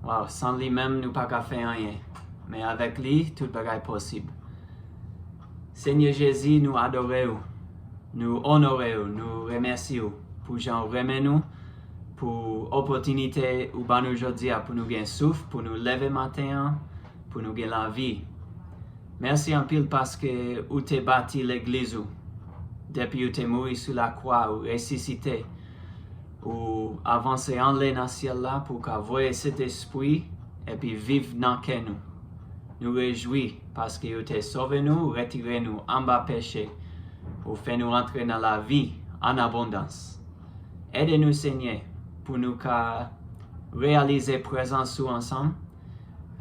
Wow, sans lui-même, nous pas qu'à faire rien. Mais avec lui, tout est possible. Seigneur Jésus, nous adorons, nous honorons, nous remercions pour Jean remet nous, pour l'opportunité où nous aujourd'hui pour nous gagner souffle, pour nous lever matin, pour nous gagner la vie. Merci en pile parce que vous t'es bâti l'église, depuis que tu es mort sur la croix, ou ressuscité, ou avancé en l'air dans le ciel là, pour qu'avoir cet esprit et puis vivre dans nous. Nous réjouissons parce que vous t'es sauvé nous, retiré nous en bas péché, ou fait nous rentrer dans la vie en abondance. Aidez-nous Seigneur pour nous réaliser présence ensemble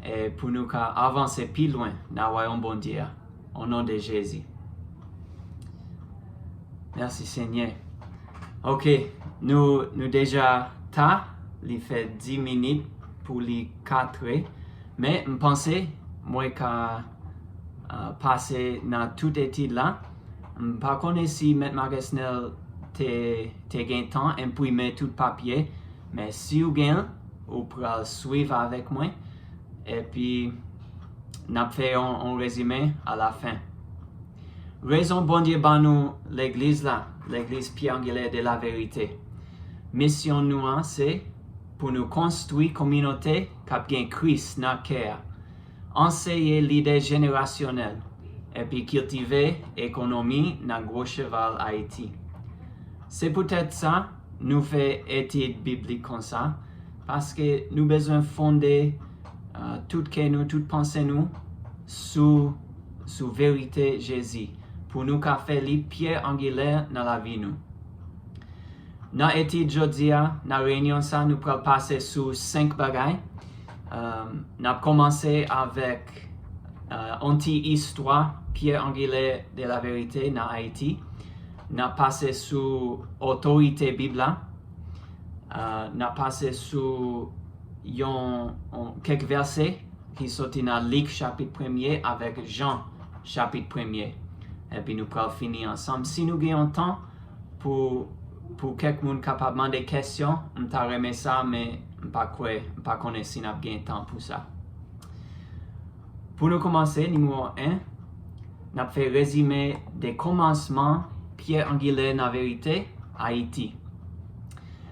et pour nous avancer plus loin dans le royaume bon Dieu. Au nom de Jésus. Merci Seigneur. Ok, nous déjà il fait 10 minutes pour les 4, mais je pense moi qu'à passer dans toute étude là, je ne sais pas si M. Magasnel te gagne temps imprimer tout papier, mais si vous gagnez, vous pourrez suivre avec moi et puis nous faisons un résumé à la fin. Raison bon Dieu ban nous l'église là, l'église Pierre Angulaire de la vérité. Mission nous c'est pour nous construire communauté qui a Christ dans le cœur, enseigner l'idée générationnelle et puis cultiver l'économie dans le gros cheval Haïti. C'est peut-être ça nous fait études bibliques comme ça parce que nous besoin fonder toute pensée nous sous vérité Jésus pour nous faire les pierres angulaires dans la vie nous. Dans l'étude aujourd'hui, dans la réunion ça nous pourrons passer sur 5 bagailles. Nous avons commencé avec anti-histoire, pierre angulaire de la vérité dans Haïti. Nous avons passé sur autorité biblique. Nous avons passé sur quelques versets qui sont dans Luc chapitre 1er avec Jean chapitre 1er. Et puis nous pourrons finir ensemble. Si nous gagnons temps pour quelqu'un capable de demander des questions, je remet ça, mais je ne connais pas si nous avons temps pour ça. Pour nous commencer, numéro 1, nous avons fait résumé des commencements pierre angulaire dans la vérité, Haïti.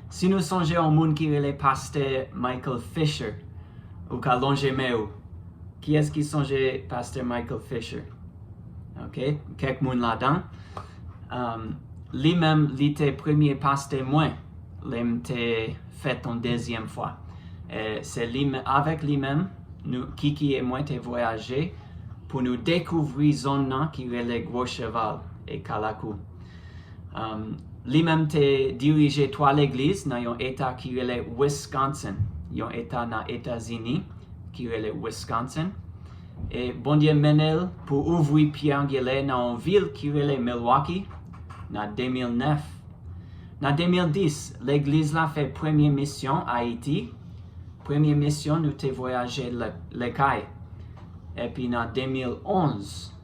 Si nous songeons au monde qui est le pasteur Michael Fisher, ou Kalongemeo, qui est-ce qui songeait pasteur Michael Fisher? Ok, quelques monde là-dedans. Lui-même, il était premier pasteur moi, il était fait une deuxième fois. C'est avec lui-même, Kiki et moi, avons voyagé pour nous découvrir zone qui est le Gros Cheval et Kalakou. Lui-même a dirigé 3 églises dans un état qui est le Wisconsin, un état dans les États-Unis qui est le Wisconsin. Et bon Dieu menel pour ouvrir pierre angulaire dans une ville qui est le Milwaukee en 2009. En 2010, l'église a fait première mission à Haïti. Première mission, nous avons voyagé le Caille. Et puis en 2011,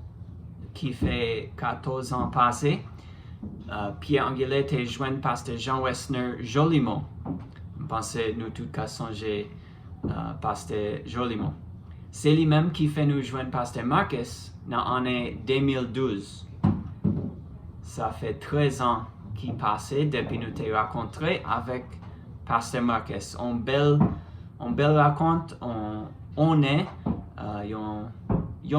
qui fait 14 ans passés, Pierre Angulaire a joint pasteur Jean Wessner Jolimont. Je pense que nous tous qu'à songer pasteur Jolimont. C'est lui-même qui fait nous joindre pasteur Marcus dans l'année 2012. Ça fait 13 ans qui passent depuis nous t'ai rencontré avec pasteur Marcus. On belle raconte, on est yon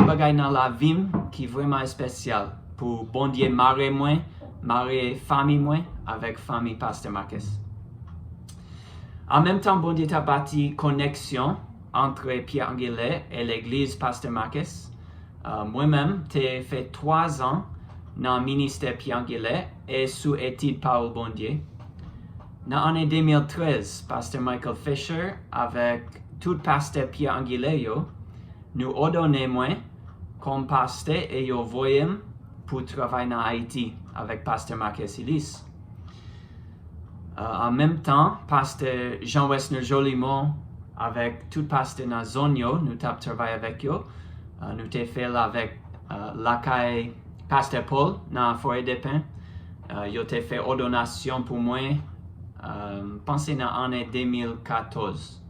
bagay dans la vie qui est vraiment spécial pour bon Dieu marier famille moi avec famille pasteur Marcus. En même temps, bon Dieu t'a bâti connexion entre Pierre Angulaire et l'église pasteur Marcus. Moi-même, j'ai fait 3 ans dans le ministère Pierre Angulaire et sous étude Paul bon Dieu. Dans l'année 2013, pasteur Michael Fisher avec tout pasteur Pierre Angulaire nous ordonnait moi comme pasteur et yo voyait pour travailler dans Haïti avec pasteur Marcus Ellis. En même temps, pasteur Jean Wessner Jolimont avec tout pasteur dans la zone, nous avons travaillé avec eux. Nous avons fait avec l'accueil pasteur Paul dans la forêt des pins. Ils ont fait ordonnation pour moi, pensez dans l'année 2014.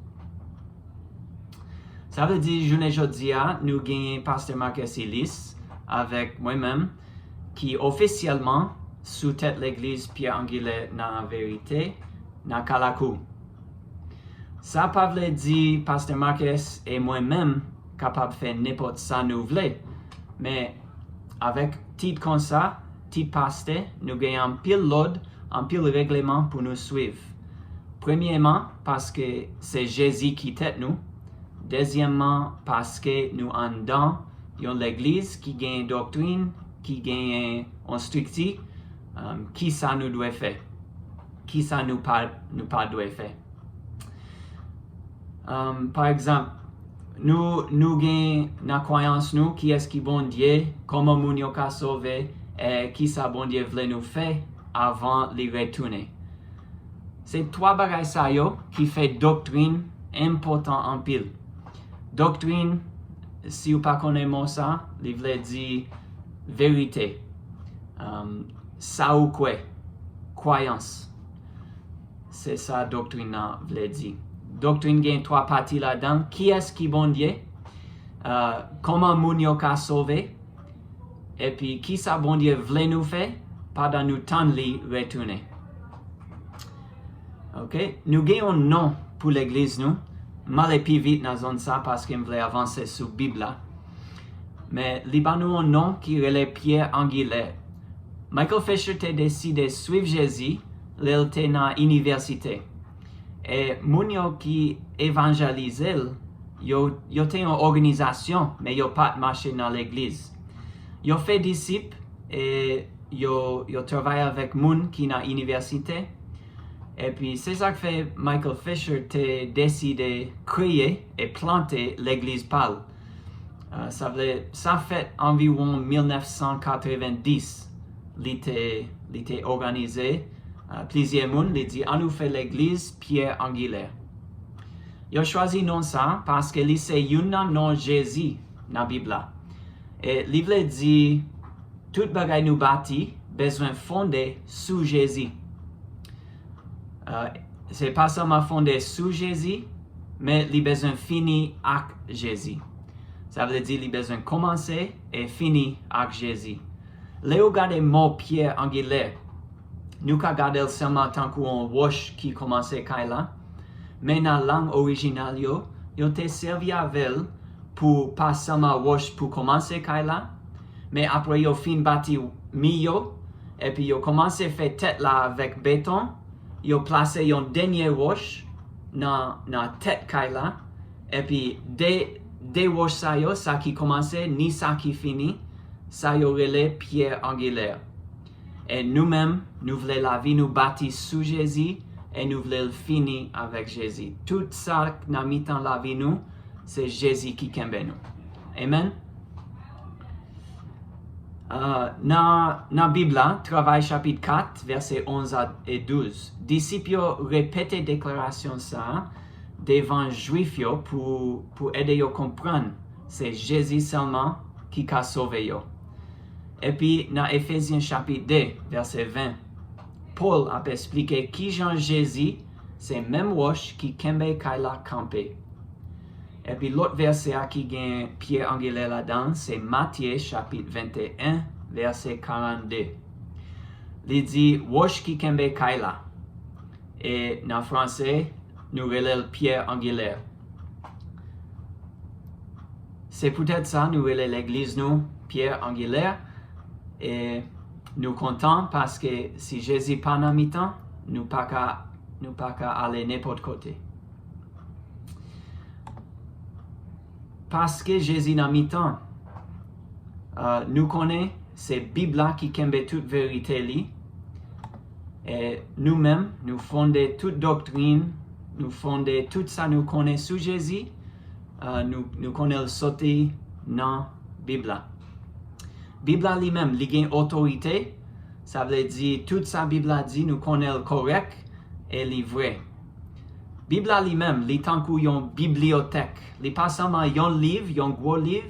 Ça veut dire, journée jodia, nous gagnons Pasteur Marcus Ellis avec moi-même, qui officiellement sous-tête l'église Pierre Angulaire dans la vérité, dans Kalakou. Ça pas veut dire Pasteur Marcus et moi-même capable de faire n'importe ça nous voulons, mais avec titre comme ça, titre pasteur, nous gagnons un pile l'ordre, un pile règlement pour nous suivre. Premièrement, parce que c'est Jésus qui tête nous. Deuxièmement, parce que nous en dans l'église qui gagne doctrine, qui gagne instruction, qui ça nous doit faire, qui ça nous pas doit faire. Par exemple, nous gagnons la croyance nous qui est-ce qui bon Dieu, comment nous avons sauvé et qui ça bon Dieu voulait nous faire avant de retourner. C'est trois bagages ça yo qui fait doctrine important en pile. Doctrine, si vous ne connaissez pas ça, il veut dire vérité. Ça ou quoi? Croyance. C'est ça doctrine veut dire. Doctrine gagne trois parties là-dedans. Qui est-ce qui bon Dieu? Comment nous avons sauvé? Et puis, qui ça bon Dieu voulait nous faire pendant nous temps de retourner? Ok? Nous gagnons un nom pour l'église, nous. Mal et plus vite dans ça parce qu'il voulait avancer sur la Bible. Mais nous avons un nom qui est Pierre Angulaire. Michael Fisher a décidé de suivre Jésus, il était dans l'université. Et les qui évangélisent, ils ont une organisation, mais ils n'ont pas marché dans l'église. Ils ont fait disciples et ils ont travaillé avec les gens qui sont dans l'université. Et puis, c'est ça que fait Michael Fisher a décidé de créer et planter l'église Pâle. Ça fait environ 1990. Il était organisé. Plusieurs personnes ont dit, on nous fait l'église Pierre Angulaire. Ils ont choisi non ça parce que c'est un nom Jésus dans la Bible. Et il veut dire, tout bagaille nous bâti, besoin fondé sous Jésus. C'est pas seulement fondé sous Jésus, mais il besoin fini avec Jésus. Ça veut dire qu'il besoin commencer et finir avec Jésus. Là, vous regardez le mot Pierre Angulaire. Nous regardons seulement tant qu'on wash qui commençait là. Mais dans la langue originale, ils ont servi avec elle pour pas seulement wash pour commencer là. Mais après, ils ont fini bâtir milieu. Et puis, ils ont commencé à faire tête là avec béton. Ils ont placé un dernier wash dans la tête là. Et puis, des wash ça qui commençait, ni ça qui finit, ça y aurait les Pierre Angulaire. Et nous-mêmes, nous voulons la vie nous bâtir sous Jésus et nous voulons le finir avec Jésus. Tout ça qui n'a mis dans la vie nous, c'est Jésus qui kembe nous. Amen. Dans la Bible, Travail chapitre 4, versets 11 et 12, disciples répètent déclaration ça devant Juifs pour aider à comprendre c'est Jésus seulement qui a sauvé yo. Et puis, dans Éphésiens chapitre 2, verset 20, Paul a expliqué qui Jean Jésus, c'est même roche qui kembe kaila campé. Et puis, l'autre verset qui gagne Pierre Angulaire là-dedans, c'est Matthieu chapitre 21, verset 42. Il dit, roche qui kembe kaila. Et dans français, nous relève Pierre Angulaire. C'est peut-être ça, nous relève l'église, nous, Pierre Angulaire. Et nous comptons parce que si Jésus pas dans mi-temps, nous pas qu'à aller n'importe côté. Parce que Jésus dans mi-temps, nous connaissons c'est Bible qui kembe toute vérité li. Et nous-mêmes, nous fondons toute doctrine, nous fondons tout ça nous connaissons sous Jésus, nous connaissons le sauté dans la Bible. Bible lui-même, il a une autorité, ça veut dire toute sa Bible dit, nous connaissons le correct et le vrai. Bible lui-même, il est tant une bibliothèque. Il n'est pas seulement un livre, un gros livre,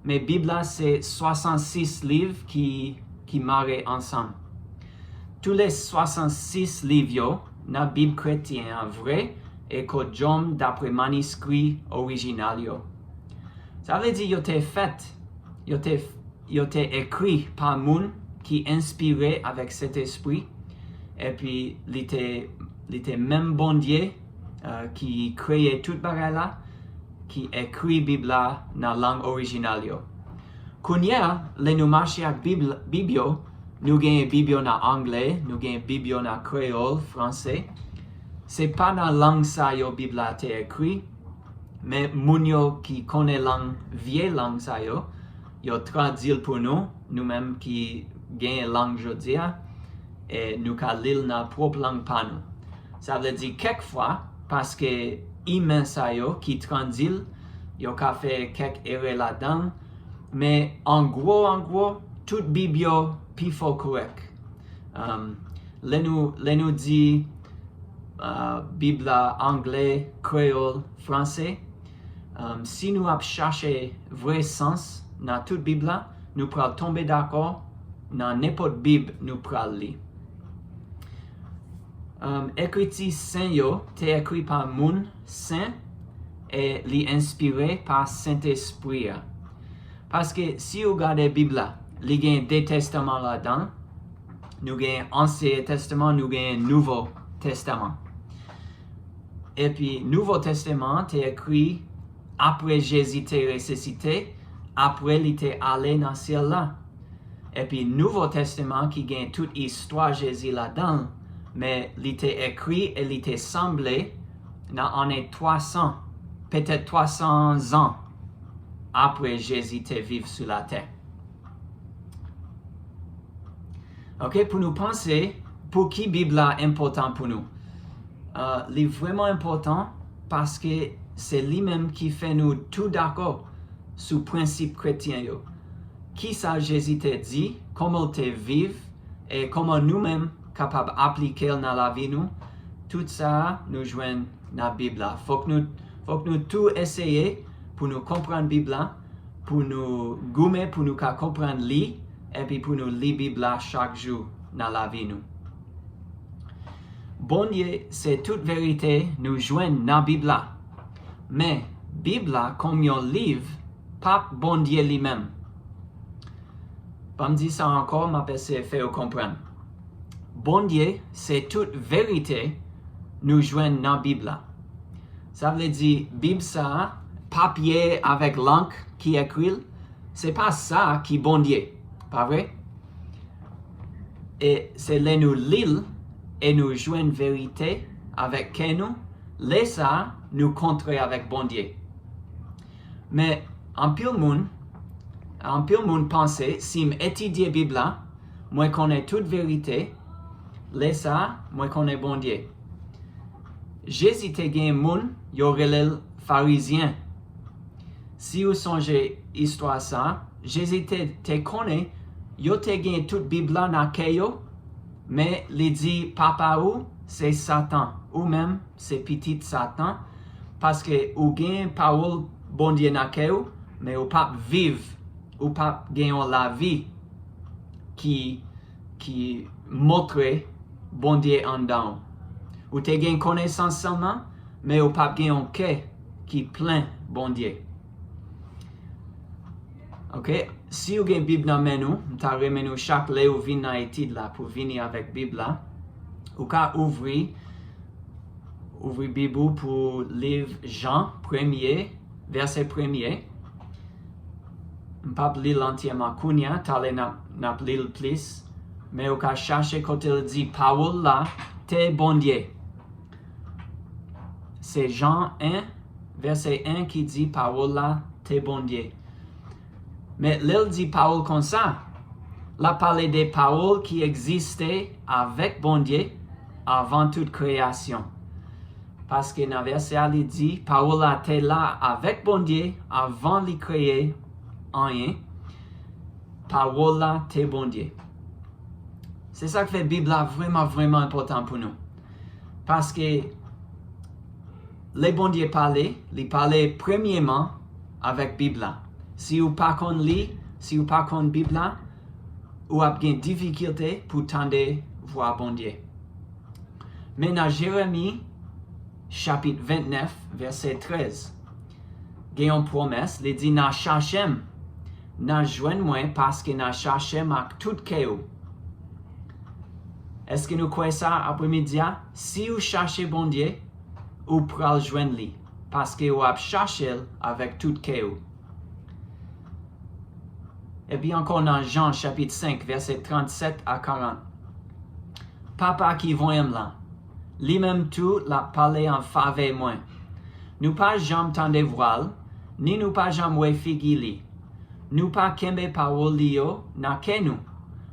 mais Bible c'est 66 livres qui marrent ensemble. Tous les 66 livres dans la Bible chrétienne, vrai, et kodjom d'après manuscrit original yo. Ça veut dire yo te fait, yo te écrit par moun qui inspiré avec cet esprit et puis il était même bon Dieu qui créait toute bagay là qui écrit Bible là dans langue originale yo. Kounya, le nous marcher avec Bible, nous gagnons Bible en anglais, nous gagnons Bible en créole, français. C'est pas dans langue ça yo Bible là te écrit, mais moun yo qui connaît langue vieille langue ça yo traduit pour nous, nous-mêmes qui gagnons langue jodia et nous ka lire dans propre langue par nous. Ça veut dire quelquefois parce que humain ça yo qui traduit yo ka fait quelques erreurs là-dedans, mais en gros toute Bible pi faut correct. Les nous dit Bible anglais, créole, français. Si nous avons cherché vrai sens dans toute Bible, nous pourrons tomber d'accord dans n'importe Bible nous pourrons lire. Écriture saint yo te écrit par moun saint et li inspiré par Saint-Esprit. Parce que si vous regardez la Bible, il y a deux testaments là-dedans. Nous avons Ancien Testament, nous avons Nouveau Testament. Et puis, Nouveau Testament est écrit après Jésus est ressuscité, après il est allé dans le ciel là. Et puis, Nouveau Testament qui gagne toute l'histoire de Jésus là-dedans, mais il est écrit et il est semblé dans l'année 300, peut-être 300 ans après Jésus était vivre sur la terre. Ok, pour nous penser, pour qui la Bible est important pour nous? Il est vraiment important parce que c'est lui-même qui fait nous tout d'accord sur le principe chrétien. Qui ça Jésus t'a dit, comment te vivre et comment nous-mêmes capables d'appliquer dans la vie nous, tout ça nous joignent dans la Bible. Faut que nous tout essayer pour nous comprendre la Bible, pour nous gommer, pour nous comprendre lire, et puis pour nous lire la Bible chaque jour dans la vie nous. Bon Dieu, c'est toute vérité nous joignent dans la Bible. Mais la Bible, comme un livre, pas bon Dieu lui-même. Pas me dire ça encore, mais c'est fait comprendre. Bon Dieu, c'est toute vérité nous joignent dans la Bible. Ça veut dire, Bible ça, papier avec l'encre qui écrit, c'est pas ça qui est bon Dieu, pas vrai? Et c'est là nous lire et nous joindre vérité avec qui nous, les ça nous contrer avec bon Dieu. Mais en pile monde pense, si m'étudie la Bible, moi connais toute vérité, les ça, moi connais bon Dieu. Jésus te gagne moun, yo relève pharisien. Si vous songez histoire ça, Jésus te connaît, yo te gagne toute Bible dans keyo, mais il dit papa ou c'est Satan, ou même c'est petit Satan, parce que ou gagne parole bon Dieu dans keyo, mais ou pas vivre, ou pas gagne la vie qui montre bon Dieu en dedans. Ou te gagne connaissance seulement, mais ou pas gagne un cœur qui plein bon Dieu. Ok, si vous avez une Bible dans nous, vous avez chaque lait ou vin dans l'étude là pour venir avec Bible là. Vous pouvez ouvrir Bible pour livre Jean 1er, verset 1er. Je ne peux pas lire entièrement Kounia, t'allez n'a lire plus, mais vous pouvez chercher quand il dit parole là, t'es bon Dieu. C'est Jean 1, verset 1 qui dit parole là, t'es bon Dieu. Mais l'elle dit parole comme ça. La parlé des paroles qui existaient avec bon Dieu avant toute création. Parce que dans le verset, il dit, parole était là avec bon Dieu avant de créer rien. Parole était bon Dieu. C'est ça que fait la Bible vraiment important pour nous. Parce que les bon Dieu parlaient, ils parlaient premièrement avec la Bible. Si vous pas qu'on lit, si vous pas qu'on Bible, vous avez une difficulté pour tendre voir bon Dieu. Mais dans Jérémie chapitre 29, verset 13. Gayon promesse, il dit, na cherchem, na joigne moi parce que na cherchem avec tout cœur. Est-ce que nous croyons ça après-midi? Si vous cherchez bon Dieu, vous pourrez le joindre lui, parce que vous avez cherché avec tout cœur. Et puis encore dans Jean chapitre 5, verset 37 à 40. Papa qui voit là, lui-même tout l'a parlé en faveur moi. Nous pas jamais tendre voile, ni nous pas jamais figili. Nous pas kembe parole lio na ke nous,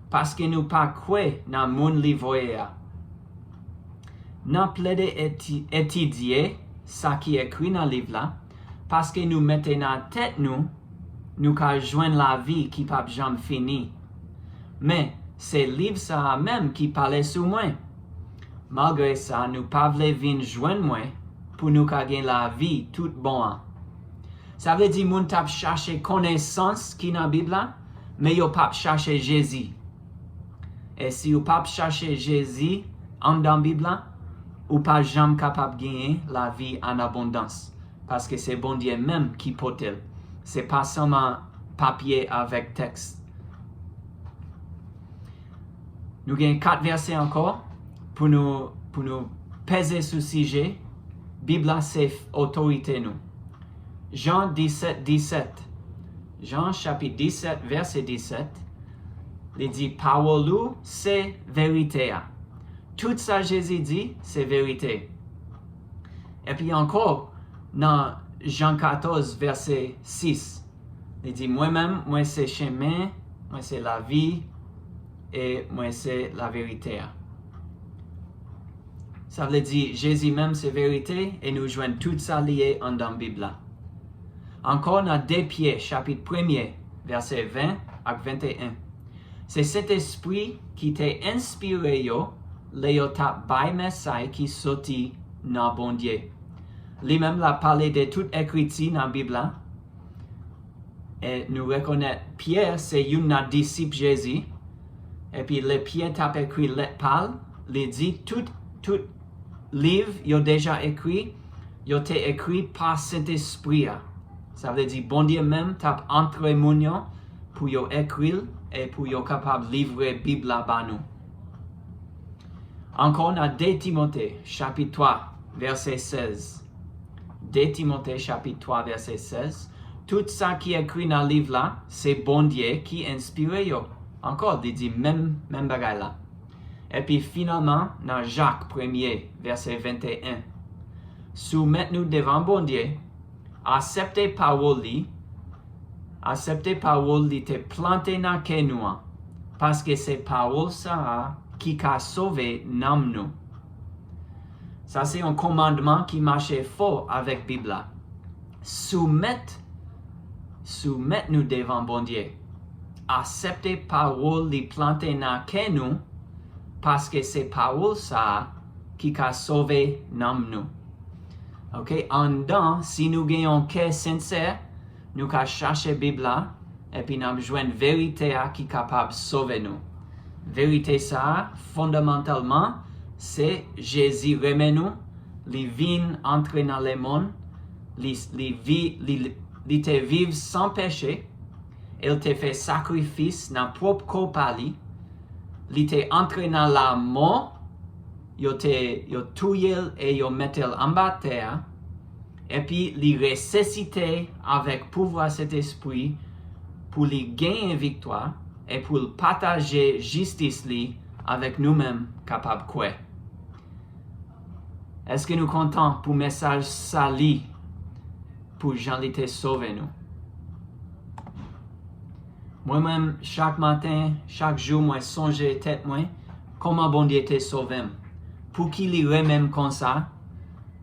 parce que nous pas kwe na moun li voya. N'a plaidé étudier ça qui est écrit dans le livre là, parce que nous mettons dans la tête nous qu'à joindre la vie qui pas jamais fini. Mais c'est le livre ça même qui parlait sur moi. Malgré ça, nous pas voulons venir joindre moi pour nous gagner la vie tout bon. Ça veut dire moun tap chercher connaissance qui dans la Bible là, mais yo pas chercher Jésus. Et si vous pas chercher Jésus en dans la Bible là, ou pas jamais capable de gagner la vie en abondance. Parce que c'est bon Dieu même qui porte. C'est pas seulement papier avec texte. Nous avons 4 versets encore pour nous peser sur le sujet. Bible, c'est autorité nous. Jean 17, 17. Jean chapitre 17, verset 17. Il dit, parole, c'est vérité. Tout ça, Jésus dit, c'est vérité. Et puis encore, dans Jean 14, verset 6, il dit, moi-même, moi c'est chemin, moi c'est la vie, et moi c'est la vérité. Ça veut dire, Jésus même c'est vérité, et nous joignons tout ça lié dans la Bible. Encore dans 2 Pierre, chapitre 1er, verset 20 à 21. C'est cet esprit qui t'a inspiré, le tap bay message qui sorti dans bon Dieu. Lui-même l'a parlé de toute écriture dans la Bible. Et nous reconnaissons Pierre, c'est un disciple Jésus. Et puis le Pierre t'a écrit lettre Paul, il dit tout livre il a déjà écrit, il a été écrit par Saint-Esprit. Ça veut dire bon Dieu même t'a entré mounion pour y écrire et pour y capable de livrer la Bible là-bas nous. Encore dans 2 Timothée, chapitre 3, verset 16. 2 Timothée, chapitre 3, verset 16. Tout ça qui est écrit dans le livre là, c'est bon Dieu qui inspire yo. Encore, il dit même bagaille là. Et puis finalement, dans Jacques 1er, verset 21. Soumettez-nous devant bon Dieu, acceptez parole li te planté dans nous, parce que c'est parole ça qui a sauvé nous. Ça c'est un commandement qui marchait fort avec la Bible. Soumettez-nous devant bon Dieu. Acceptez parole li planté dans nous, parce que c'est parole ça qui a sauvé nous. Ok, en dedans, si nous gagnons un cœur sincère, nous allons chercher la Bible et puis nous avons besoin de vérité qui est capable de sauver nous. Vérité ça, fondamentalement, c'est Jésus remet nous, il vient entrer dans le monde, il te vivre sans péché, il te fait sacrifice dans propre corps, il te entré dans la mort, il te tué et il met en bas de terre, et puis il ressuscité avec pouvoir cet esprit pour lui gagner une victoire et pour partager justice avec nous-mêmes capables de quoi. Est-ce que nous comptons pour le message sali pour Jean-Lité sauver nous? Moi-même, chaque matin, chaque jour, moi songe tête moi comment bon Dieu te sauvé. Pour qu'il y remème comme ça,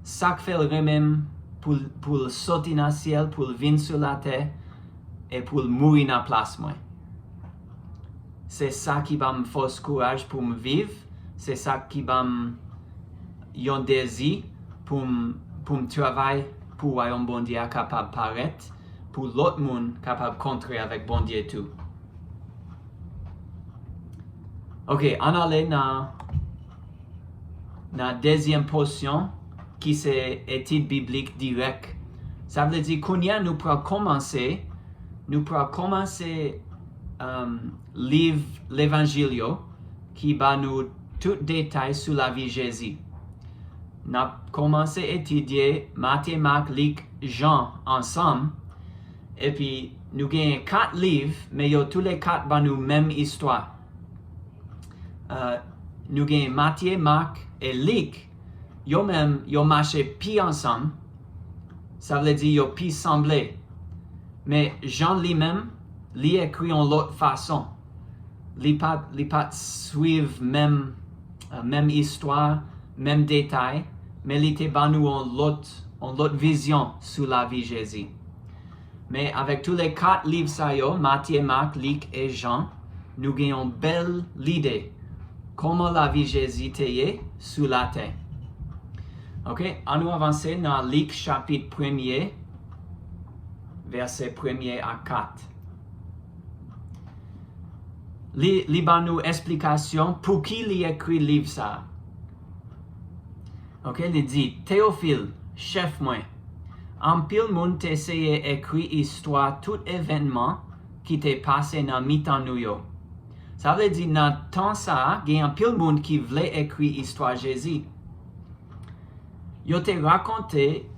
ça fait le remème pour sortir dans le ciel, pour venir sur la terre et pour mourir dans la place moi. C'est ça qui va me faire courage pour me vivre, c'est ça qui va me un désir pour me travailler pour un bon Dieu capable de paraître, pour l'autre monde capable de contrer avec bon Dieu tout. Ok, on allait dans la deuxième portion qui c'est étude biblique directe. Ça veut dire qu'on nous pourra commencer livre l'Évangile qui va nous tout détail sur la vie de Jésus. Nous avons commencé à étudier Matthieu, Marc, Luc, Jean ensemble. Et puis, nous avons 4 livres, mais tous les 4 vont nous même histoire. Nous avons Matthieu, Marc et Luc. Ils marché pis ensemble. Ça veut dire qu'ils pis semblé. Mais Jean lui-même, il écrit en l'autre façon. Il pas suivre même histoire, même détail, mais il était nous en l'autre vision sur la vie de Jésus. Mais avec tous les 4 livres, Matthieu, Marc, Luc et Jean, nous avons une belle idée comment la vie de Jésus était sur la terre. Ok, on nous avancer dans Luc chapitre 1er, verset 1er à 4. Il a nous explication pour qui il écrit le livre ça. Ok, il dit, Théophile, chef moi, en pile monde t'essaye écrit histoire tout événement qui t'est passé dans mi-temps nous yo. Ça veut dire dans temps ça, il y a un pile monde qui voulait écrire histoire Jésus. Yo te raconté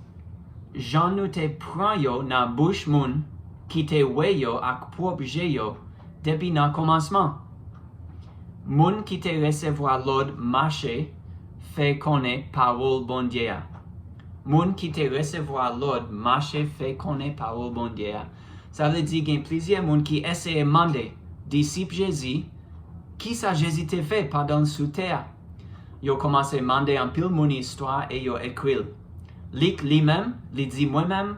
Jean nous te prend yo dans bouche moun qui te wè yo ak propre yo depuis dans commencement. Moun qui te recevoir l'ordre marché fait connaître parole bon Dieu. Moun qui te recevoir l'ordre marché fait connaître parole bon Dieu. Ça veut dire qu'il y a plusieurs moun qui essaient de demander disciple Jésus qui ça Jésus te fait pendant sous terre. Yo commencé à demander un peu mon histoire et yo écrit. Luc lui-même, il dit moi-même,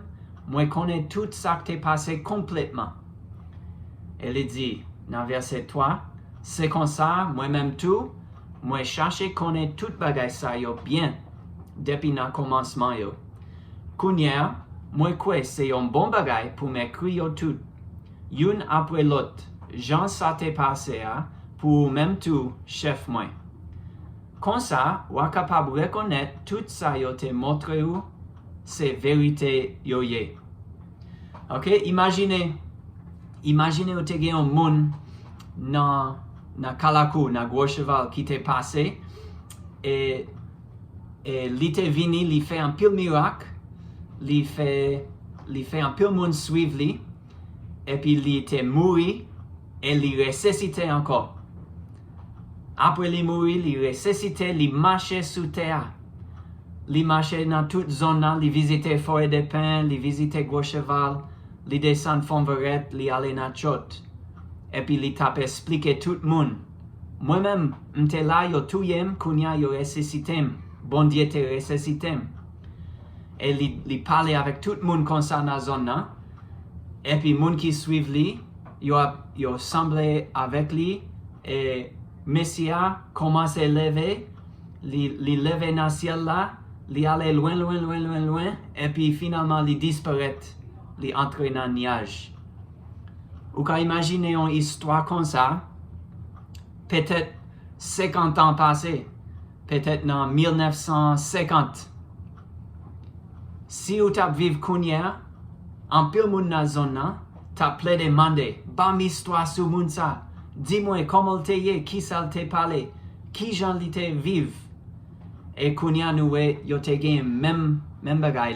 moi connais tout ça qui t'est passé complètement. Et il dit, dans verset 3, c'est comme ça, moi-même tout, moi cherche connaître tout bagay ça yo bien, depuis le commencement yo. Kounya, moi quoi c'est un bon bagay pour m'écrire tout. Une après l'autre, Jean ça t'est passé pour même tout, chef moi. Comme ça, on est capable de reconnaître tout ça yo te montre ou c'est vérité yo ye. Ok, imaginez ou te gen un moun na Kalakou, na Gros Cheval qui t'est passé et li te vini, li fait un pile miracle, li fait un pile moun suivre li et puis li te mouri et li ressuscité encore. Après li mourir, li ressuscité, li marché sous terre. Li marché dans toute zone, li visité Forêt des Pins, li visité Gros Cheval, li descend Fonverette, li allé dans Chot. Et puis li t'a expliqué tout le monde. Moi-même, m'te là yo touyem, kounya yo ressuscité. Bon Dieu te ressuscité. Et li parlait avec tout le monde comme ça dans la zone. Et puis moun qui suivent li, yo semblé avec lui et Messia commence à lever, li lever dans le ciel là, li aller loin, et puis finalement li disparaît, li entre dans le nuage. Ou quand imaginez une histoire comme ça, peut-être 50 ans passés, peut-être dans 1950. Si vous vivez kounya, en pile moun dans la zone, t'as plein de demander, bam histoire sur moun ça. Dis-moi comment te y qui ça te parlé, qui j'en li te vive. Et kounya nous yo te gen même bagay.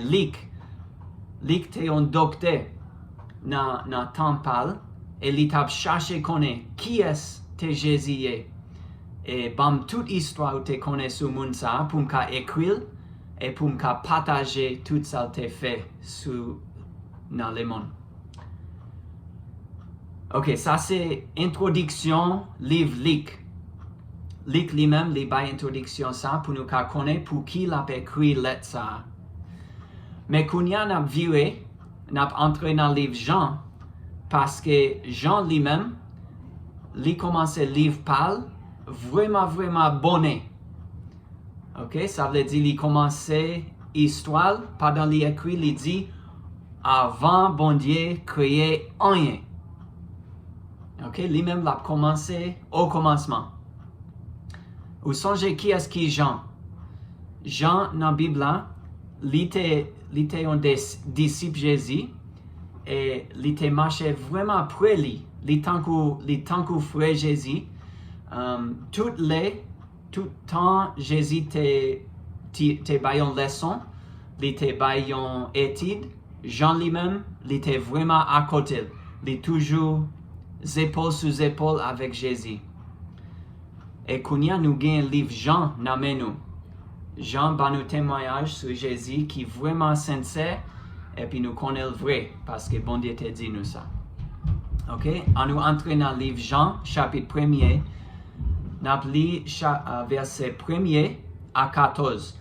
Lik te un docteur dans temple et li t'a cherché connaît qui est te Jésus et bam toute histoire te connaît sur moun ça pour m'ka écrire et pour m'ka partager tout ça te fait sur dans le monde. Ok, ça c'est introduction livre Luc. Luc lui-même, il a introduction ça pour nous connaître pour qui il a écrit lettre ça. Mais quand on a viré, on a entré dans le livre Jean parce que Jean lui-même, il commence le livre parle vraiment bonnet. Ok, ça veut dire il commence histoire pendant qu'il écrit, il dit avant bon Dieu créer rien. Ok, lui-même l'a commencé au commencement. Vous songez qui est-ce qui Jean? Jean dans la Bible, li te un disciple Jésus et li te marché vraiment après lui. Li tankou frère Jésus. Tout temps Jésus te bayon leçon, li te bayon étude. Jean lui-même, il était vraiment à côté. Il est toujours épaule sous épaule avec Jésus. Et kounya nous gagne livre Jean dans nous. Jean va nous témoignage sur Jésus qui est vraiment sincère et puis nous connaît le vrai parce que bon Dieu t'a dit nous ça. Ok? On nous entre dans le livre Jean, chapitre 1er. Nous lisons verset 1er à 14.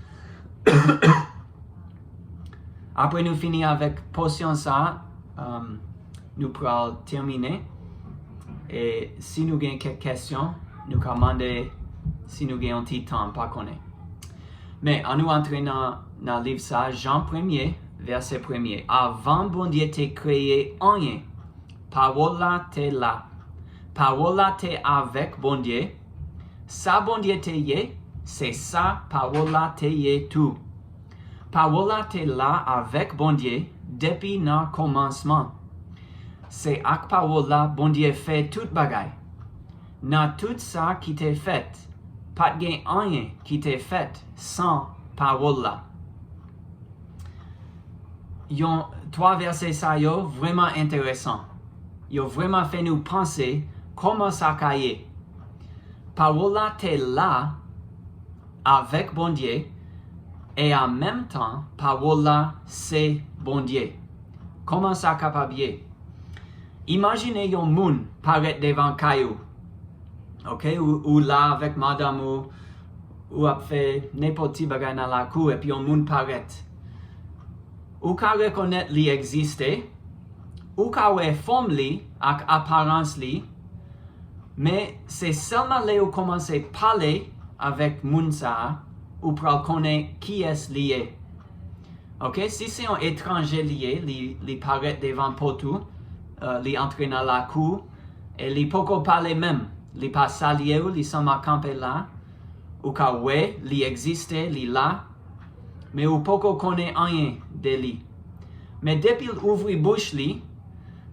Après nous finir avec portion ça, nous pourrons terminer. Et si nous avons quelques questions, nous commandons si nous avons un petit temps, pas connaître. Mais on nous entre dans le livre ça, Jean 1er, verset 1er. Avant bon Dieu t'a créé rien, parole t'es là. Parole t'es avec bon Dieu. Ça bon Dieu t'es, c'est ça, parole t'es tout. Parole t'es là avec bon Dieu depuis le commencement. C'est avec parole bon Dieu fait tout bagaille. Dans tout ça qui t'est fait, pas de rien qui t'est fait sans parole là. Yon 3 versets ça yo vraiment intéressant. Yo vraiment fait nous penser comment ça caillé. Parole t'es là avec bon Dieu. Et en même temps, parole c'est bon Dieu. Comment ça capable? Imaginez un monde paraître devant caillou. Ok? Ou là avec madame ou a fait n'importe qui bagay dans la cour et puis un monde paraît. Ou ka reconnaître li existe, ou ka ouais forme li ak apparence li, mais c'est seulement là où commencer à parler avec moun ça ou pour connaître qui est lié. Ok, si c'est un étranger lié, li paraît devant potou, li entre dans la cour, et li poko parler même, li pas salier ou li sama camper là, ou ka ouais, li existe, li là, mais ou poko connaît rien de li. Mais depuis qu'il ouvre bouche li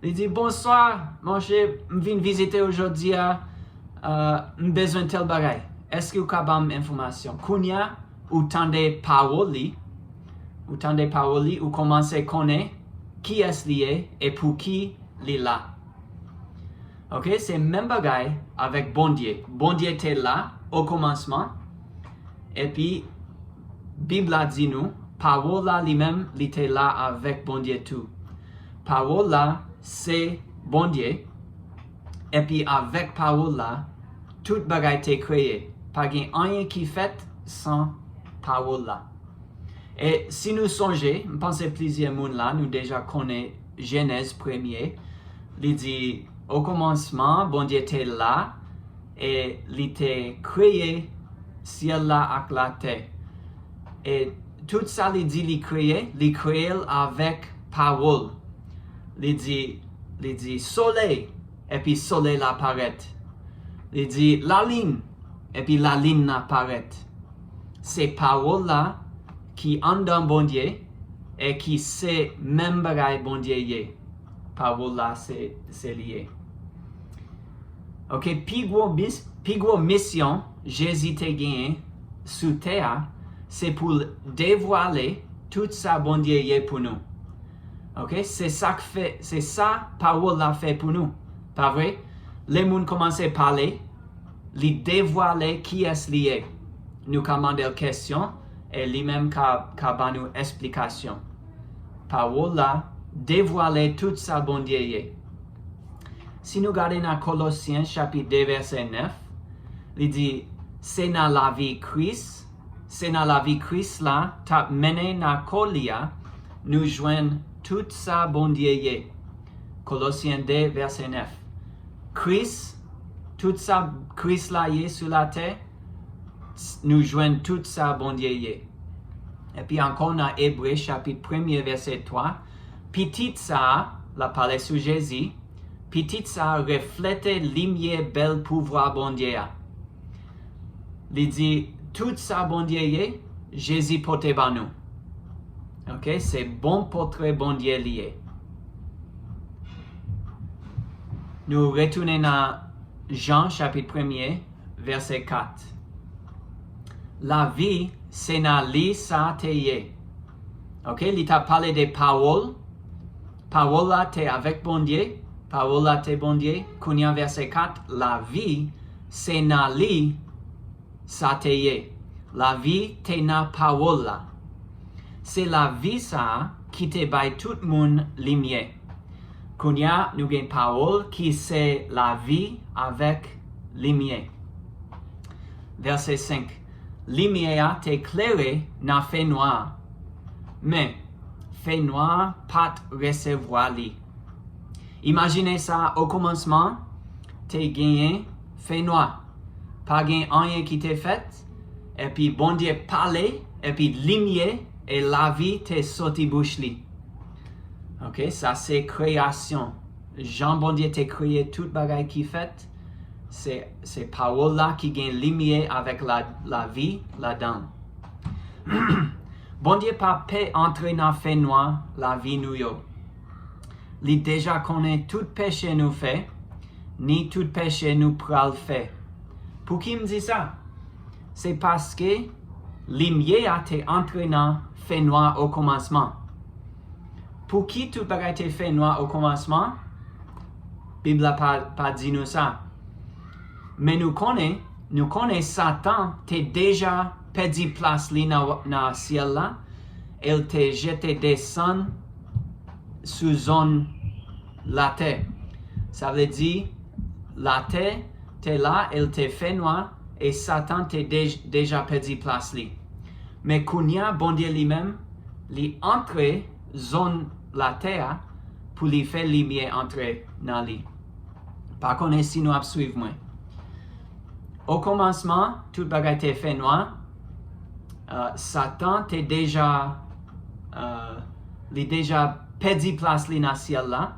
dit bonsoir, mon cher, je viens visiter aujourd'hui, j'ai besoin de tel bagay. Est-ce que vous avez information? Kounya, ou tendez parole li, ou commencez à connaître qui est lié et pour qui li là. Ok, c'est même bagay avec bon Dieu. Bon Dieu était là au commencement. Et puis, Bible a dit nous, parole là lui-même, il était là avec bon Dieu tout. Parole là, c'est bon Dieu. Et puis, avec parole là, tout bagay était créé. Pas rien qui fait sans parole là. Et si nous songeons, je pense que plusieurs monde là, nous déjà connaissons Genèse 1er. Il dit, au commencement, bon Dieu était là et il était créé ciel là avec la terre. Et tout ça, il dit, il créé avec parole. Il dit soleil, et puis soleil apparaît. Il dit la ligne, et puis la ligne apparaît. C'est parole là qui en dans bon Dieu et qui sait même bagaille bon Dieu y. Parole là c'est lié. Ok, puis gros mission Jésus t'a gagné sur terre, c'est pour dévoiler tout ça bon Dieu y pour nous. Ok, c'est ça parole là fait pour nous. Pas vrai? Les gens commencent à parler, les dévoiler qui est lié. Nous commandons des questions et lui-même qu'a nous explication. Parole là, dévoiler tout ça bon Dieu. Si nous regardons dans Colossiens chapitre 2 verset 9, il dit c'est dans la vie Christ, là, t'as mené dans colia, nous joignons tout ça bon Dieu. Colossiens 2 verset 9. Christ, tout ça Christ là y sur la terre, nous joignons tout ça bon Dieu. Et puis encore dans Hébreux chapitre 1er verset 3, petit ça, la parole sur Jésus, petit ça reflète l'imier bel pouvoir bon Dieu. Il dit tout ça bon Dieu, Jésus porte par nous. Ok, c'est bon portrait bon Dieu lié. Nous retournons à Jean chapitre 1er, verset 4. La vie, c'est na li sa te ye. Ok, il t'a parlé de paroles. Parole là, t'es avec bon Dieu. Parole là, t'es bon Dieu. Kounia verset 4. La vie, c'est na li sa te ye. La vie, t'es na parole là. C'est la vie ça qui te baille tout le monde lumière. Kounia, nous avons parole qui c'est la vie avec lumière. Verset 5. Lumière t'éclairé na fait noir. Mais fait noir pas recevoir li. Imaginez ça au commencement, t'es gagné fait noir. Pas gagné rien qui t'est fait. Et puis bon Dieu parlait. Et puis lumière et la vie t'est sorti bouche li. Ok, ça c'est création. Jean bon Dieu t'a créé toute bagaille qui fait. C'est parole là qui gagne lumière avec la vie là-dedans. Bon Dieu pas peut entrer dans fait noir la vie nous yo. Il déjà connaît tout péché nous fait, ni tout péché nous pral fait. Pour qui me dit ça? C'est parce que lumière a été entré dans fait noir au commencement. Pour qui tout bagaille était fait noir au commencement? Bible n'a pas dit nous ça. Mais nous connaissons Satan t'es déjà perdu place li dans le ciel là. Il t'a jeté descendre sous zone la terre. Ça veut dire la terre t'es là, il t'a fait noir et Satan t'es déjà perdu place li. Mais Kounia, bon Dieu lui-même, lui entre zone la terre pour lui faire lumière entrer dans lui. Par contre, si nous suivons moi. Au commencement, tout bagaille était fait noir. Satan t'est déjà perdu place dans le ciel là.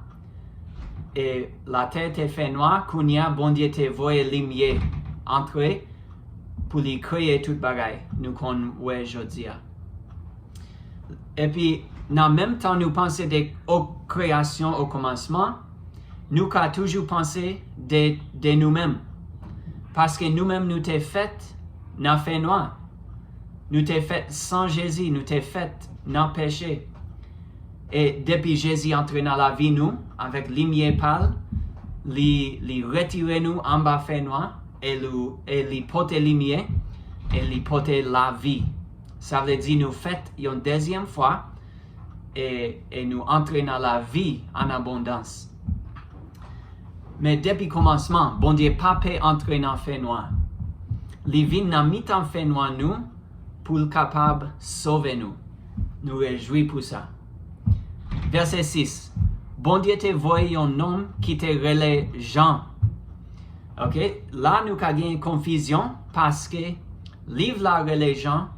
Et la terre était fait noir. Kounia, bon Dieu t'est voyé lumière entrer pour lui créer tout bagaille. Nous qu'on ouais aujourd'hui. Et puis, dans le même temps, nous pensons de création au commencement. Nous avons toujours pensé de nous-mêmes. Parce que nous-mêmes, nous t'es fait dans fait noir. Nous t'es fait sans Jésus, nous t'es fait dans péché. Et depuis Jésus entre dans la vie, nous, avec lumière pâle, lui retirer nous en bas fait noir, et lui porter lumière, et lui porter la vie. Ça veut dire nous fait une deuxième fois, et nous entrer dans la vie en abondance. Mais depuis le commencement, bon Dieu pas peut entrer dans le fait noir. Il vient dans le mi-temps fait noir nous pour le capable de sauver nous. Nous réjouissons pour ça. Verset 6. Bon Dieu te voyé un homme qui te relève Jean. Ok? Là, nous avons une confusion parce que livre la relève Jean,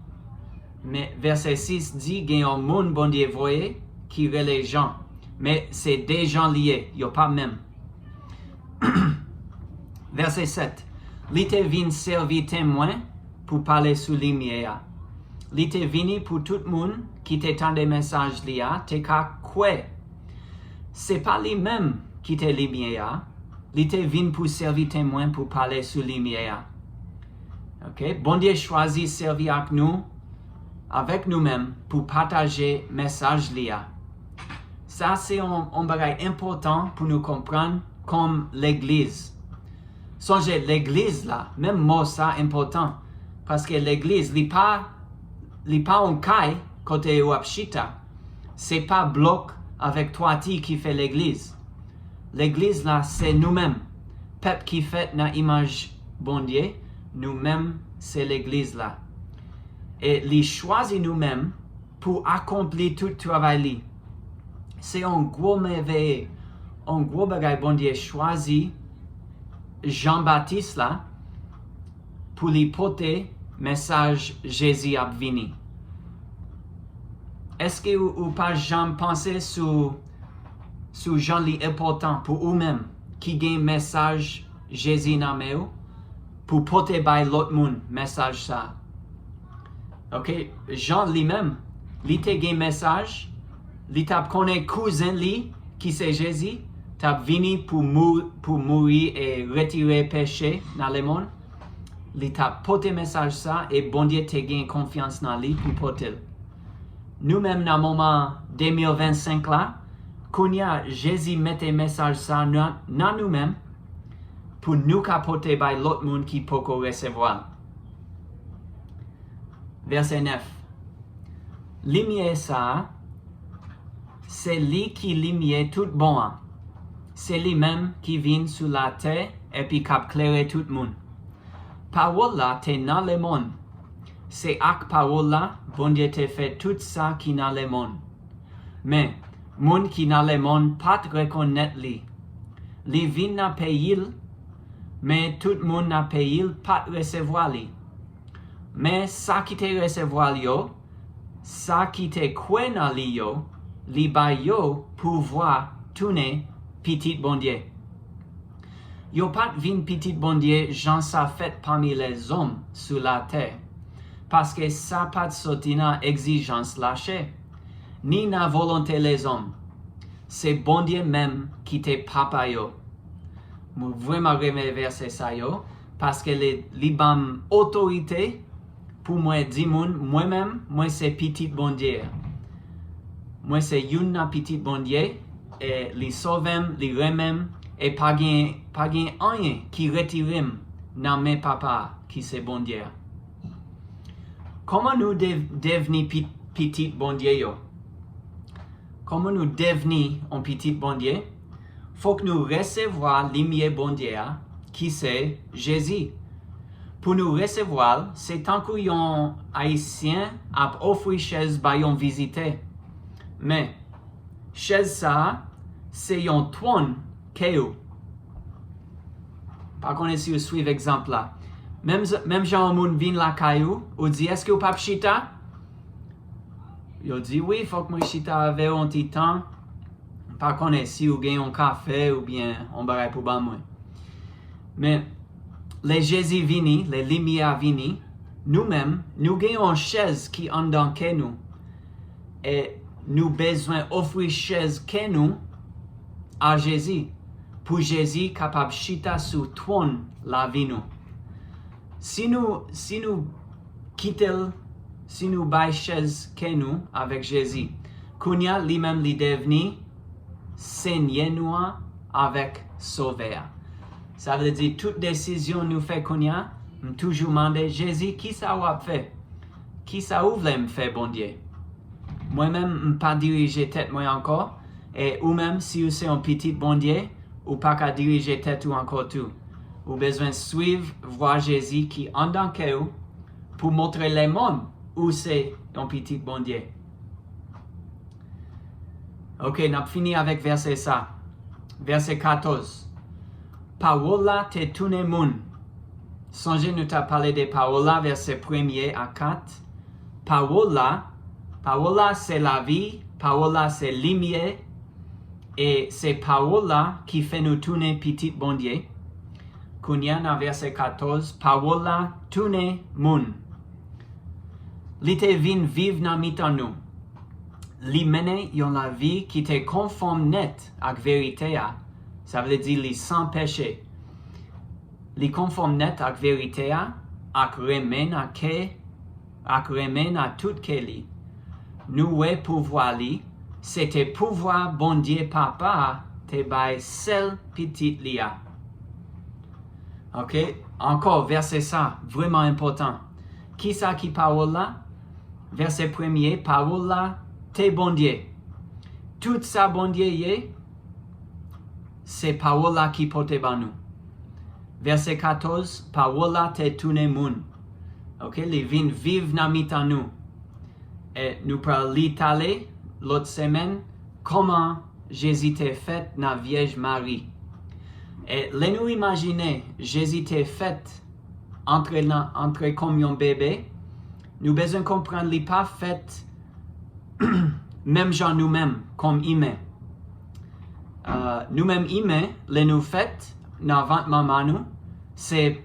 mais verset 6 dit qu'il y a un monde bon Dieu voyé qui relève Jean. Mais c'est des gens liés, il n'y a pas même. Verset 7. Il te venu servir témoin pour parler sous lumière. Il te venu pour tout le monde qui t'étend des messages liés, te ka quoi. C'est pas lui-même qui te lumière. Il te venu pour servir témoin pour parler sous lumière. Ok? Bon Dieu choisit servir avec nous-mêmes pour partager message lié. Ça c'est un bagage important pour nous comprendre comme l'église. Songez, l'église là, même mot ça important. Parce que l'église, n'est pas un caille côté Wapchita. C'est pas bloc avec toi qui fait l'église. L'église là, c'est nous-mêmes. Peuple qui fait dans image bon Dieu, nous-mêmes, c'est l'église là. Et les choisit nous-mêmes pour accomplir tout le travail. C'est un gros merveille. Un gros bagage bon Dieu choisit Jean-Baptiste là pour lui porter message Jésus a venu. Est-ce que ou pas Jean penser sur Jean li important pour vous-même qui gagne message Jésus na meu pour porter by l'autre monde message ça. Ok, Jean lui-même li te gen message, li tap connaît cousin li, qui c'est Jésus, tap vini pour mourir et retirer péché dans le monde. Li tap pote message ça et bon Dieu te gen confiance dans lui pour porter. Nous-mêmes dans le moment 2025 là, Kounya, Jésus mette message ça dans nous-mêmes pour nous capoter by l'autre monde qui peut recevoir. Verset 9. Lumière ça, c'est lui qui lumière tout bon. C'est lui-même qui vient sur la terre et puis cap clairer tout le monde. Parole là, t'es dans le monde. C'est avec parole là, bon Dieu te fait tout ça qui dans le monde. Mais, monde qui dans le monde pas te reconnaître lui. Li vient dans pays, mais tout le monde dans pays pas recevoir lui. Mais ça qui te recevoir yo, ça qui te croit dans lui yo, li ba yo pouvoir tourner petit bon Dieu. Yo pas vin petit bon Dieu, Jean ça fait parmi les hommes sur la terre. Parce que ça pas sorti dans exigence lâchée, ni na volonté les hommes. C'est bon Dieu même qui te papa yo. Moi vraiment remercier ça yo, parce que les libam autorité pour moi dire moi-même, moi c'est petit bon Dieu. Moi c'est une petit bon Dieu et les sauvem, les remem et pas gain rien qui retirem dans mes papa qui c'est bon Dieu. Comment nous devenir petit bon Dieu yo? Comment nous devenir un petit bon Dieu? Faut que nous recevoir lumière bon Dieu qui c'est Jésus. Pour nous recevoir, c'est tant qu'un haïtien a offert chaise by yon visiter. Mais chaise ça, c'est yon trône qu'eux. Par contre, si vous suivez l'exemple là, même Jean moun vin la caillou, ou dit est-ce que vous pas chita? Yo dit oui, faut que moi chita avec un petit temps. Par contre, si vous gagnez un café ou bien un bagay pour ban moi. Mais les Jésus vini, les lumières vini, nous-mêmes, nous gagnons une chaise qui en dans que nous. Et nous besoin offrir chaise que nous à Jésus. Pour Jésus capable chita sur trône la vie nous. Si nous quittons, si nous baillons chaise que nous avec Jésus, Kounya lui-même li devenu Seigneur nous avec Sauveur. Ça veut dire toute décision nous fait Kounya, toujours demander Jésus qui ça va fait, qui ça ouvre me fait bon Dieu. Moi-même pas diriger tête moi encore et ou même si vous c'est un petit bon Dieu ou pas qu'à diriger tête ou encore tout. Ou besoin suivre, voir Jésus qui en dans que pour montrer les mondes où c'est un petit bon Dieu. Ok, on a fini avec verset ça. Verset 14. Parola te tourne moun. Songez nous t'as parlé de parola verset 1er à 4. Parola c'est la vie, parola c'est lumière et c'est parola qui fait nous tourner petit bon Dieu. Kounya dans verset 14, parola tourne moun. Li te vin vive dans mitan nous. Li mène yon la vie qui te conforme net avec vérité. Ça veut dire li sans péché. Li conforme net avec vérité, ak remène à tout que li. Nous ouais pouvoir li, c'était pouvoir bon Dieu papa te bay seul petit lia. Ok, encore verset ça, vraiment important. Qui ça qui parole là? Verset 1er, parole là, te bon Dieu. Tout ça bon Dieu yé, c'est parole là qui porte ban nous. Verset 14, parole là te tourne moun. Ok, les vins vivent dans mitan nous. Et nous parlons l'étaler l'autre semaine, comment Jésus t'est fait dans Vierge Marie. Et là nous imaginer Jésus t'est fait entre comme un bébé, nous besoin comprendre qu'il n'est pas fait même genre nous-mêmes comme humains. Nous-mêmes humains, les nous fait dans ventre maman nous, c'est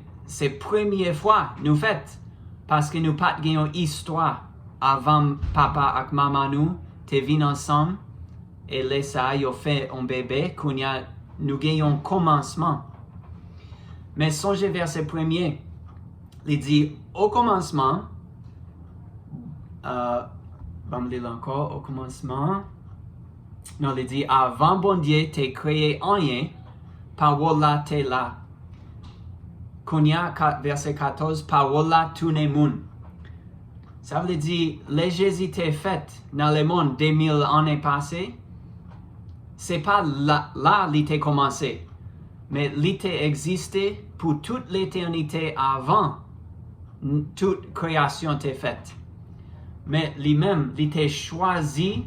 première fois nous fait parce que nous pas une histoire avant papa et maman nous, te vin ensemble, et là, ça, ils ont fait un bébé, nous gagnons commencement. Mais songez verset premier, il dit, au commencement, vamos lire encore, au commencement, non, il dit, avant bon Dieu t'es créé rien, parole là t'es là. Konya, verset 14, parole là tout le monde. Ça veut dire, les Jésus t'es fait dans le monde 2000 années passées, c'est pas là l'ité commencé, mais l'ité existé pour toute l'éternité avant toute création t'est faite. Mais lui-même, l'ité choisi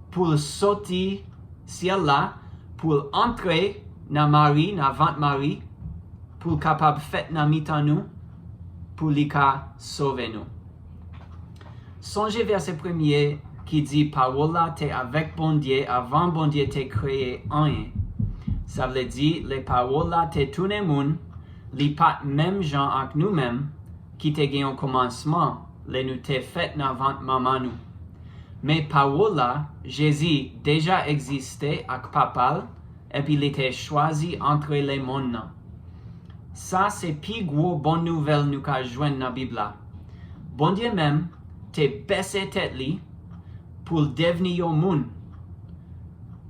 pour sortir ciel là, pour entrer dans Marie, dans ventre Marie, pour capable faire dans mi-temps nous, pour lui sauver nous. Songez verset premier qui dit parole là t'es avec bon Dieu avant bon Dieu t'es créé rien. Ça veut dire les paroles là t'es tout le monde, les pas même gens avec nous-mêmes qui t'es gagné au commencement, les nous t'es fait dans ventre maman nous. Mais paroles là Jésus déjà existait avec papa et puis il était choisi entre les mondes. Ça c'est plus gros bonne nouvelle nous qu'a joindre dans la Bible là. Bon Dieu même te baissé tête li pour devenir au monde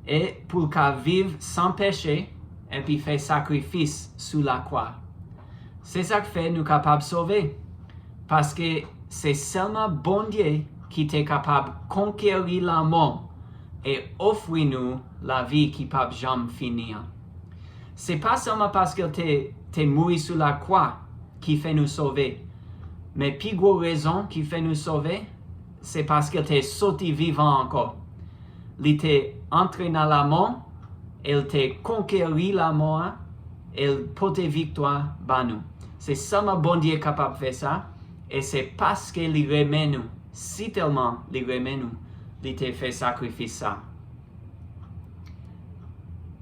et pour qu'à vivre sans péché et puis faire sacrifice sous la croix. C'est ça qui fait nous capables de sauver. Parce que c'est seulement bon Dieu qui est capable de conquérir la mort et offrir nous la vie qui ne peut jamais finir. C'est pas seulement parce que t'es mort sous la croix qui fait nous sauver. Mais plus grosse raison qui fait nous sauver, c'est parce qu'il t'est sorti vivant encore. Il t'est entré dans la mort, il t'est conquéri la mort, il porte victoire par nous. C'est seulement bon Dieu capable de faire ça, et c'est parce qu'il remet nous, si tellement il remet nous, il t'a fait sacrifice ça.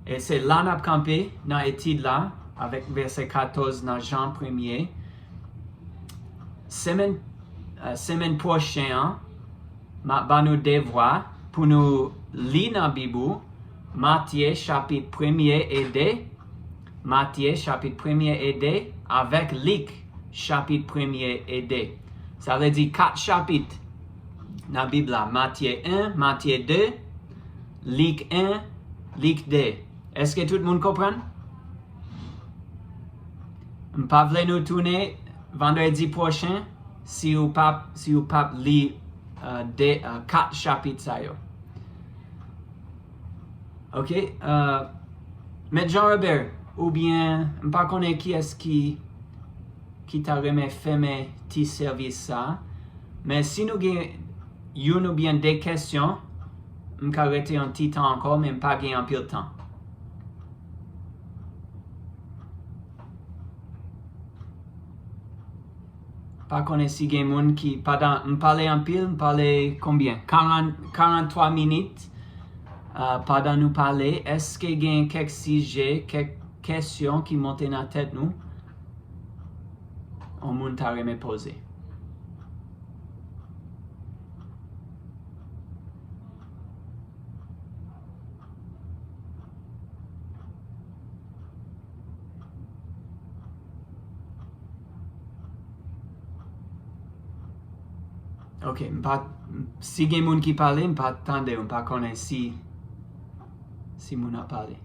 Et c'est là qu'on a campé dans l'étude là, avec verset 14 dans Jean 1er. Semaine prochaine, nous devoir pour nous lire dans la Bible, Matthieu chapitre 1er et 2, Matthieu chapitre 1er et 2, avec Luc chapitre 1er et 2. Ça veut dire 4 chapitres dans la Bible, Matthieu 1, Matthieu 2, Luc 1, Luc 2. Est-ce que tout le monde comprend? Je vais nous tourner vendredi prochain si vous pas lire 4 chapitres ça yo. OK, mais Jean-Robert ou bien je ne sais pas qui est-ce qui t'a remis fait mes petits services ça, mais si nous avons bien des questions, je vais arrêter un petit temps encore, mais pas gagner un peu de temps. Pas connaître si il y a des gens qui parlent en pile, parler combien? 43 minutes pendant nous parler. Est-ce qu'il y a quelques sujets, quelques questions qui montent dans la tête nous? On peut me poser. Ok, si il y a des gens qui parlent, je ne peux pas attendre, je ne peux pas connaître si on a parlé.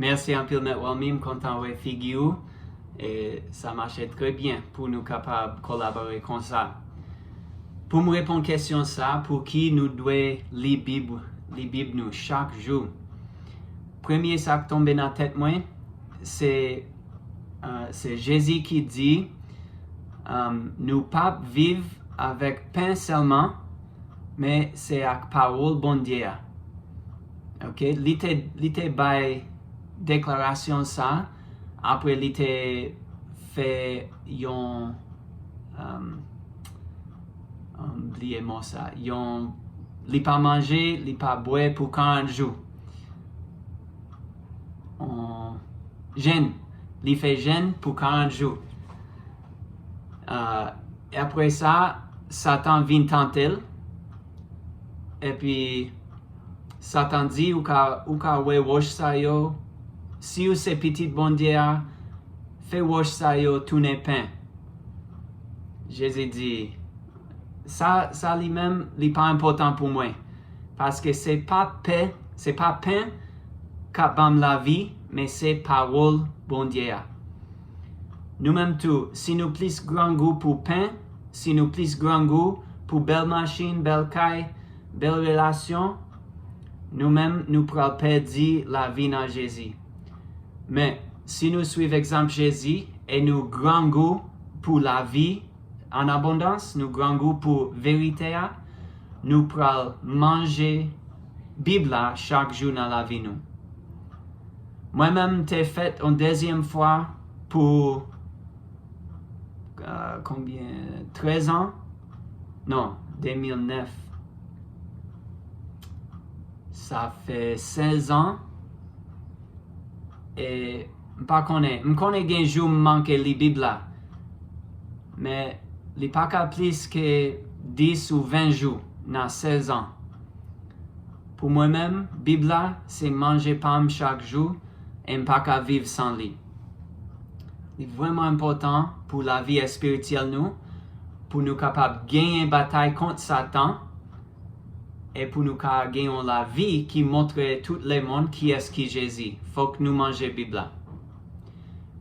Merci un peu, M. Walmim, content de figure. Et ça marchait très bien pour nous capables de collaborer comme ça. Pour me répondre à la question ça, pour qui nous devons lire la Bible nous chaque jour. Premier ça qui tombe dans la tête moi, c'est Jésus qui dit nous pas vivre avec pain seulement, mais c'est avec parole bon Dieu. Ok, l'été by déclaration ça, après l'été fait yon oubliez-moi ça, yon li pas manger, li pas boire pour 40 jours. On jeûne, li fait jeûne pour 40 jours. Et après ça, Satan vient tenter. Et puis, Satan dit, ou ka wash sa yo, si ou c'est petit bon Dieu, fais wash sa yo tout n'est pain. Jésus dit, ça lui-même, n'est pas important pour moi. Parce que c'est pas pain qui bam la vie, mais c'est parole bon Dieu. Nous-mêmes tout, si nous plus grand goût pour pain, si nous plus grand goût pour belle machine, belle caille, belle relation, nous-mêmes nous pourrons perdre la vie dans Jésus. Mais si nous suivons l'exemple Jésus et nous grand goût pour la vie en abondance, nous grand goût pour vérité, nous pourrons manger Bible chaque jour dans la vie nous. Moi-même, j'ai fait une deuxième fois pour combien? 13 ans? Non, 2009. Ça fait 16 ans. Et je ne connais pas jour manque la Bible. Mais il n'y a pas plus que 10 ou 20 jours dans 16 ans. Pour moi-même, la Bible, c'est manger pomme chaque jour et ne pas vivre sans lui. C'est vraiment important pour la vie spirituelle nous, pour nous capables de gagner une bataille contre Satan et pour nous gagner la vie qui montre à tout le monde qui est Jésus. Il faut que nous mangions la Bible.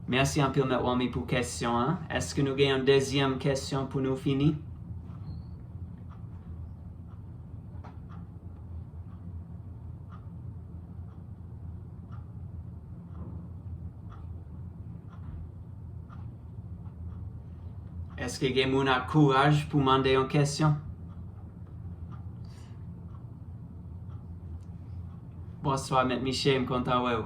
Merci un peu, M. Wami, pour la question. Hein? Est-ce que nous avons une deuxième question pour nous finir? Est-ce que vous avez le courage pour demander une question? Bonsoir, M. Michel, je suis content de vous.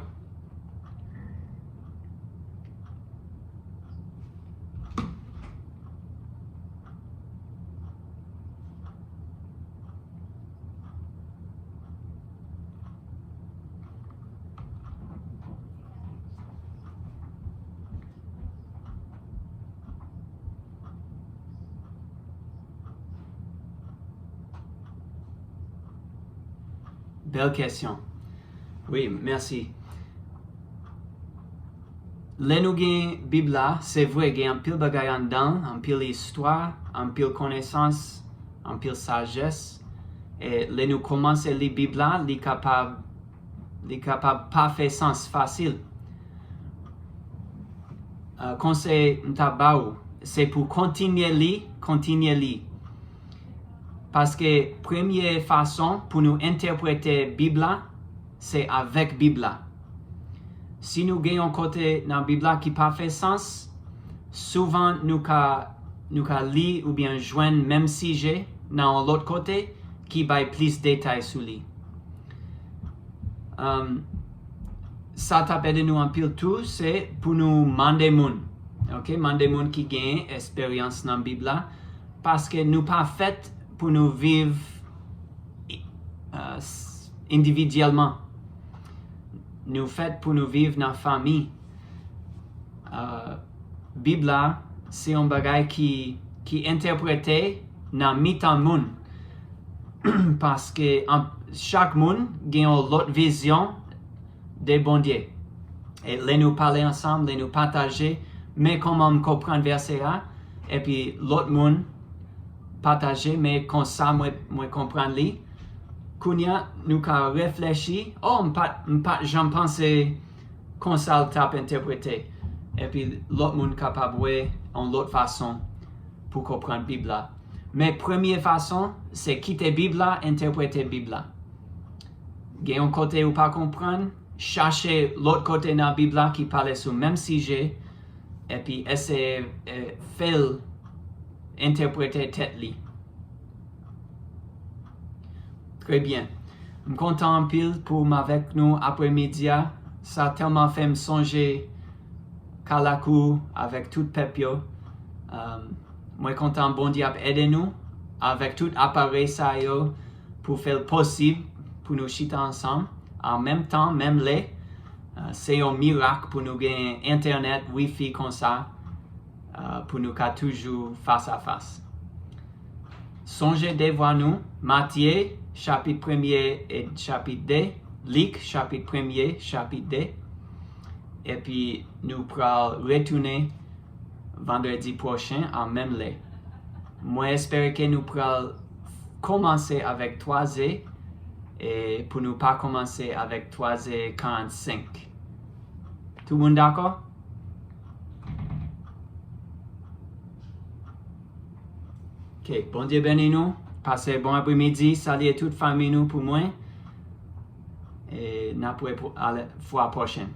Belle question. Oui, merci. Là, nous avons la Bible, c'est vrai, il y a un pile de bagaille dedans, un pile histoire, un pile connaissance, un pile sagesse. Et là, nous commençons à lire la Bible, il est capable pas faire sens facile. Conseil m'tabaou, c'est pour continuer à lire. Parce que la première façon pour nous interpréter la Bible, c'est avec la Bible. Si nous gagnons un côté dans la Bible qui n'a pas fait sens, souvent nous allons lire ou bien joindre le même sujet dans l'autre côté qui va plus de détails sur lui. Ça t'appelle de nous un peu tout, c'est pour nous demander moun. Ok, demander moun qui gagne expérience dans la Bible parce que nous pas fait pour nous vivre individuellement. Nous fait pour nous vivre dans la famille. Bible, c'est un bagage qui interprété dans mi-temps monde. Parce que chaque monde a une autre vision de bon Dieu. Et là, nous parler ensemble, nous partager, mais comment comprendre verset là, et puis l'autre monde partager, mais comme ça, moi comprendre lui. Kounia, nous avons réfléchi, j'en pensais comme ça t'a interprété. Et puis l'autre monde capable de en l'autre façon pour comprendre la Bible. Mais première façon, c'est quitter la Bible, interpréter la Bible. Il y a un côté où pas comprendre, chercher l'autre côté dans la Bible qui parle sur le même sujet, et puis essayer de faire interpréter tête li. Très bien. Je suis content en pile pour m'avec nous après-midi. Ça a tellement fait me songer Kalaku avec tout Pepio. Moi content bon Dieu aider nous avec tout appareil ça yo pour faire le possible pour nous chiter ensemble. En même temps, même les, c'est un miracle pour nous gagner internet, wifi comme ça, pour nous qu'à toujours face à face. Songez devant nous, Matthieu, chapitre 1er et chapitre 2, Luc, chapitre 1er, chapitre 2. Et puis, nous pourrons retourner vendredi prochain en même lait. Moi, j'espère que nous pourrons commencer avec 3e et pour ne pas commencer avec 3:45. Tout le monde d'accord? Ok, bon Dieu bénis nous. Passez bon après-midi. Salut toute famille nous pour moi. Et n'a pour la fois prochaine.